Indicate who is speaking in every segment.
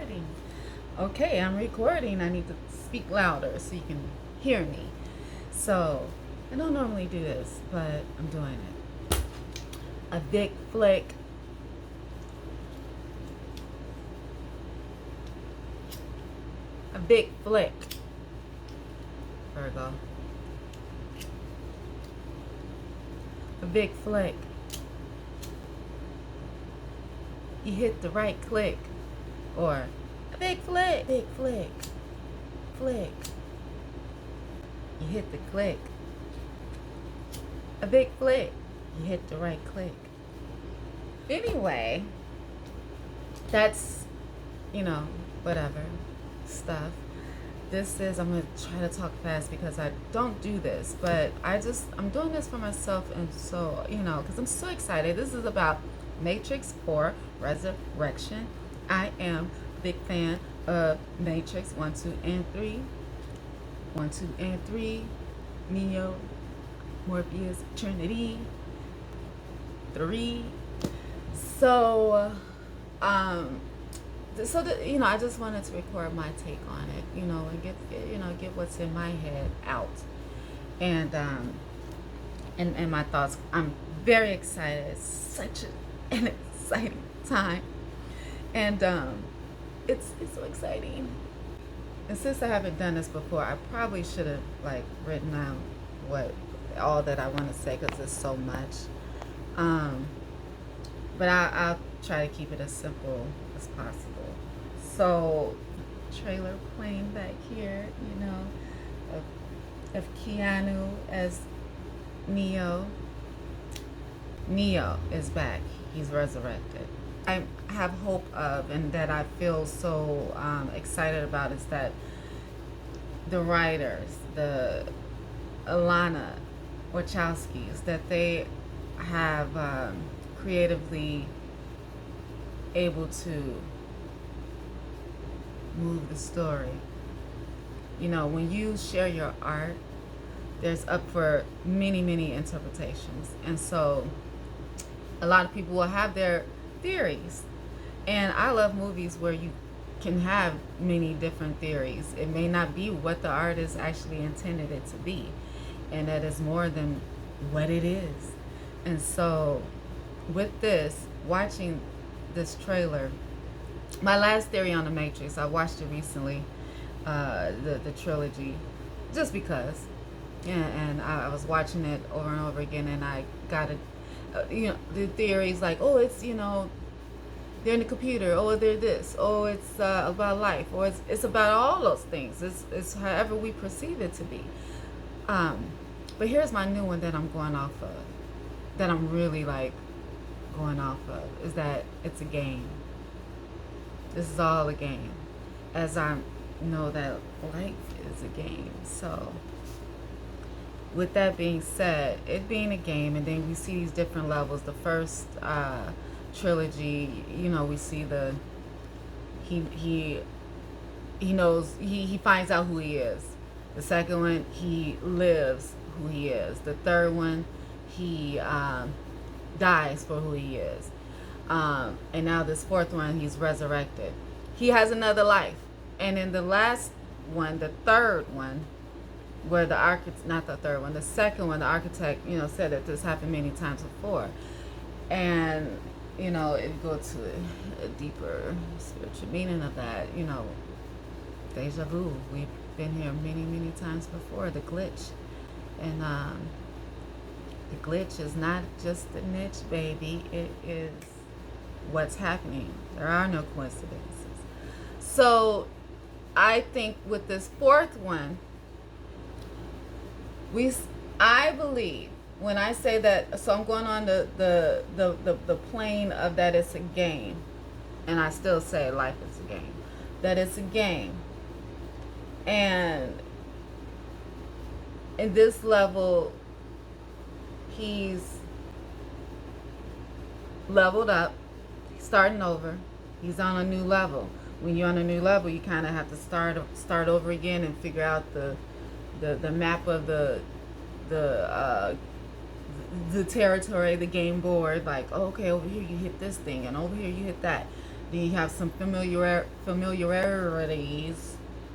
Speaker 1: recording. Okay, I'm recording. I need to speak louder so you can hear me. So, I don't normally do this, but I'm doing it. A big flick. A big flick. Virgo. A big flick. You hit the right click. Or a big flick. Big flick. Flick. You hit the click. A big flick. You hit the right click. Anyway, that's, whatever stuff. This is, I'm going to try to talk fast because I don't do this, but I'm doing this for myself. And so, because I'm so excited. This is about Matrix 4 Resurrection. I am a big fan of Matrix 1, 2, and 3. 1, 2, and 3. Neo, Morpheus, Trinity. 3. So, I just wanted to record my take on it, and get what's in my head out, and my thoughts. I'm very excited. It's such an exciting time, and it's so exciting. And since I haven't done this before, I probably should have written down all that I want to say because there's so much. But I'll try to keep it as simple as possible. So, trailer playing back here, of Keanu as Neo. Neo is back. He's resurrected. I have hope of, and that I feel so excited about, is that the writers, the Alana Wachowskis, that they have creatively able to move the story. When you share your art, there's up for many, many interpretations. And so a lot of people will have their theories. And I love movies where you can have many different theories. It may not be what the artist actually intended it to be, and that is more than what it is. And so with this, watching this trailer, my last theory on the Matrix, I watched it recently, the trilogy, just because. And I was watching it over and over again, and I got the theories like, oh, it's, they're in the computer, oh, they're this, oh, it's about life, or it's about all those things. It's however we perceive it to be. But here's my new one that I'm going off of, that I'm really going off of, is that it's a game. This is all a game, as I know that life is a game. So with that being said, it being a game, and then we see these different levels. The first trilogy, we see he knows, he finds out who he is. The second one, he lives who he is. The third one, he dies for who he is. And now this fourth one, he's resurrected. He has another life. And in the last one, the third one, where the architect, not the third one, the second one, the architect, said that this happened many times before. And, it go to a deeper spiritual meaning of that, deja vu. We've been here many, many times before, the glitch. And the glitch is not just the niche, baby. It is what's happening. There are no coincidences. So I think with this fourth one, I believe, when I say that, so I'm going on the plane of that it's a game, and I still say life is a game, that it's a game. And in this level, he's leveled up, starting over. He's on a new level. When you're on a new level, you kind of have to start over again and figure out the map of the territory, the game board. Like, oh, okay, over here you hit this thing, and over here you hit that. You have some familiarities,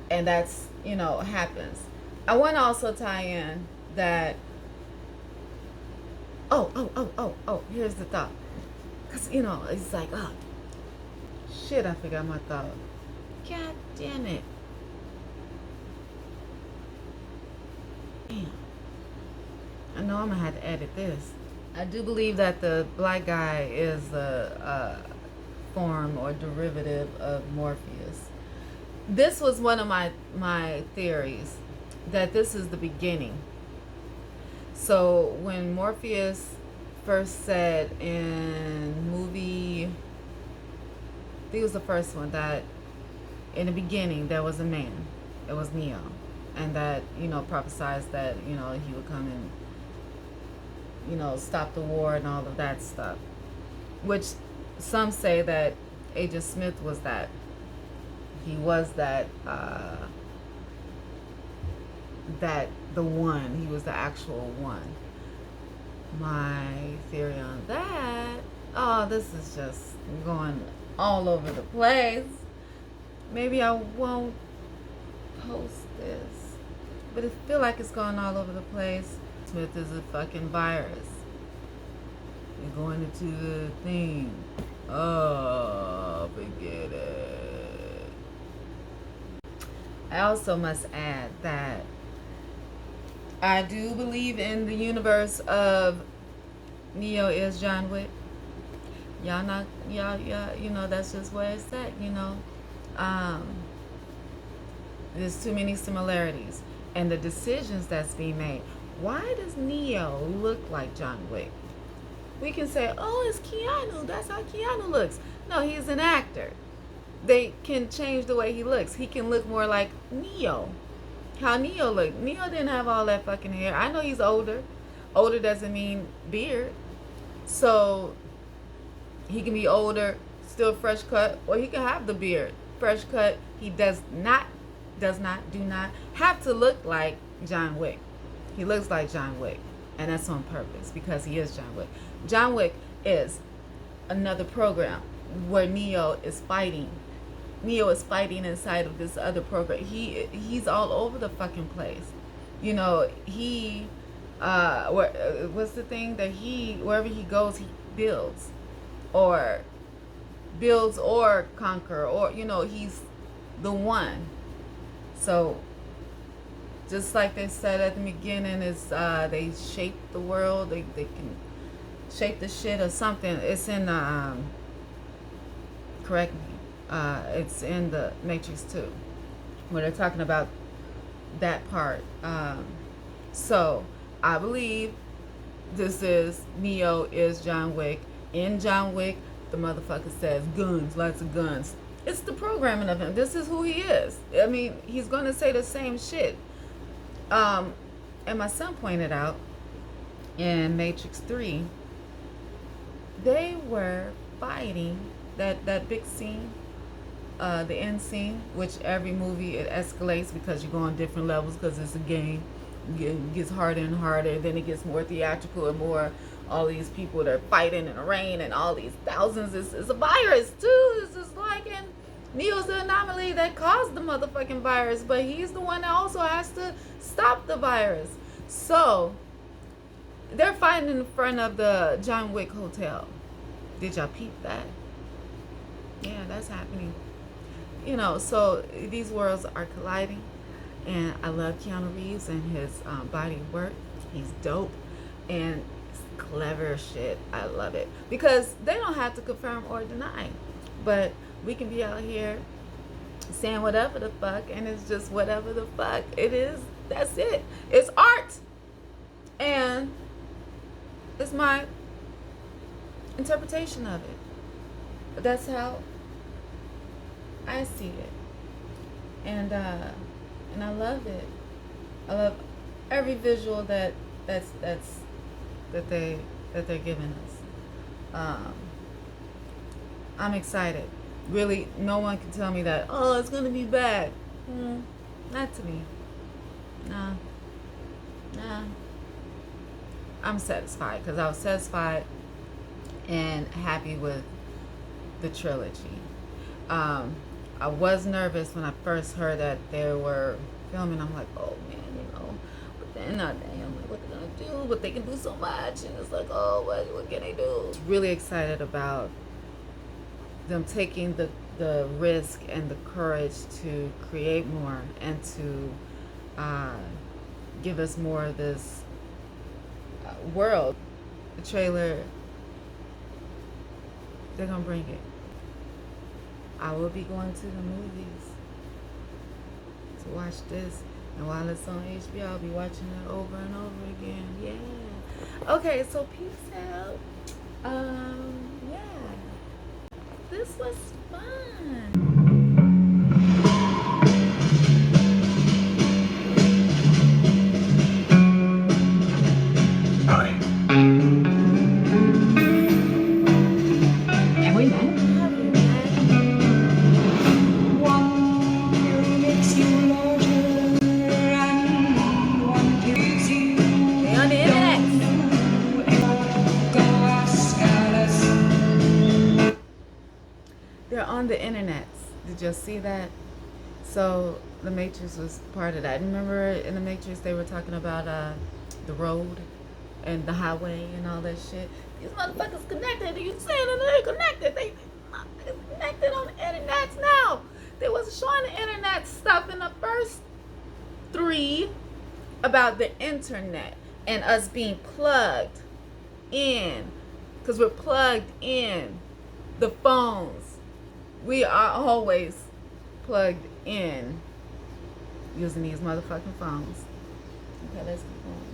Speaker 1: and that's, happens. I want to also tie in that. Oh. Here's the thought, because it's like, oh shit, I forgot my thought. God damn it. Damn. I know I'm gonna have to edit this. I do believe that the black guy is a form or derivative of Morpheus. This was one of my theories, that this is the beginning. So when Morpheus first said in movie, I think it was the first one, that in the beginning there was a man, it was Neo, and that prophesized that he would come and stop the war and all of that stuff, which some say that Agent Smith was that. He was that the one. He was the actual one. My theory on that, oh, this is just going all over the place. Maybe I won't post this, but I feel like it's going all over the place. Smith is a fucking virus. You're going into the thing. Oh, forget it. I also must add that I do believe in the universe of Neo is John Wick. Y'all, that's just where it's at, There's too many similarities. And the decisions that's being made. Why does Neo look like John Wick? We can say, oh, it's Keanu. That's how Keanu looks. No, he's an actor. They can change the way he looks. He can look more like Neo. How Neo looked. Neo didn't have all that fucking hair. I know he's older. Older doesn't mean beard. So he can be older, still fresh cut, or he can have the beard, fresh cut. He do not have to look like John Wick. He looks like John Wick, and that's on purpose, because he is John Wick. John Wick is another program where Neo is fighting. Neo is fighting inside of this other program. He's all over the fucking place. He what's the thing that wherever he goes, he builds or conquer, or he's the one. So just like they said at the beginning, is they shape the world, they can shape the shit or something. It's in the correct me, it's in the Matrix 2 where they're talking about that part. So I believe this is Neo is John Wick. In John Wick, the motherfucker says guns, lots of guns. It's the programming of him. This is who he is. I mean, he's gonna say the same shit. And my son pointed out in Matrix 3, they were fighting that big scene, the end scene, which every movie it escalates because you go on different levels because it's a game. It gets harder and harder. Then it gets more theatrical and more. All these people that are fighting in the rain and all these thousands. It's a virus too. It's just like in Neo's the anomaly that caused the motherfucking virus, but he's the one that also has to stop the virus. So they're fighting in front of the John Wick Hotel. Did y'all peep that? Yeah, that's happening. So these worlds are colliding, and I love Keanu Reeves and his body of work. He's dope, and it's clever shit. I love it because they don't have to confirm or deny, but we can be out here saying whatever the fuck, and it's just whatever the fuck it is. That's it. It's art, and it's my interpretation of it. That's how I see it, and I love it. I love every visual that they're giving us. I'm excited. Really, no one can tell me that, oh, it's gonna be bad. Not to me. Nah. I'm satisfied because I was satisfied and happy with the trilogy. Um, I was nervous when I first heard that they were filming. I'm like, oh man, But then not damn, like what they're gonna do? But they can do so much, and it's like, oh, what can they do? Really excited about them taking the risk and the courage to create more and to uh, give us more of this world. The trailer, they're gonna bring it. I will be going to the movies to watch this, and while it's on HBO, I'll be watching it over and over again. Yeah. Okay, so peace out. Yeah. This was fun.
Speaker 2: Hi.
Speaker 3: Have we met? One pill makes you larger, and one pill makes you
Speaker 1: They on the internet.
Speaker 3: go ask Alice.
Speaker 1: They're on the internet. Did you see that? So the Matrix was part of that. Remember in the Matrix they were talking about the road and the highway and all that shit. These motherfuckers connected. You saying that they're connected? They connected on the internet now. They was showing the internet stuff in the first 3 about the internet and us being plugged in, because we're plugged in the phones. We are always plugged in using these motherfucking phones. Okay, let's keep going.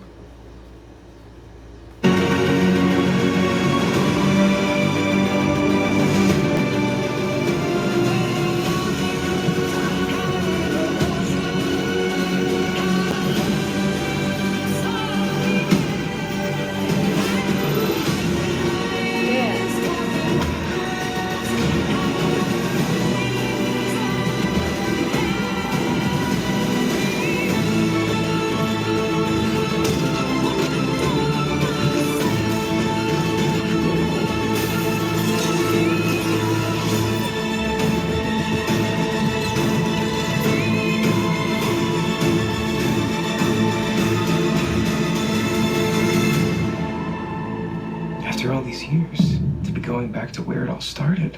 Speaker 2: After all these years, to be going back to where it all started.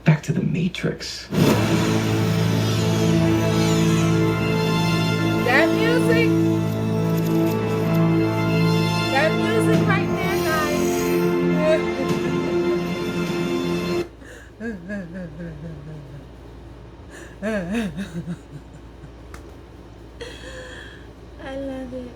Speaker 2: Back to the Matrix.
Speaker 1: That music right there, guys. I love it.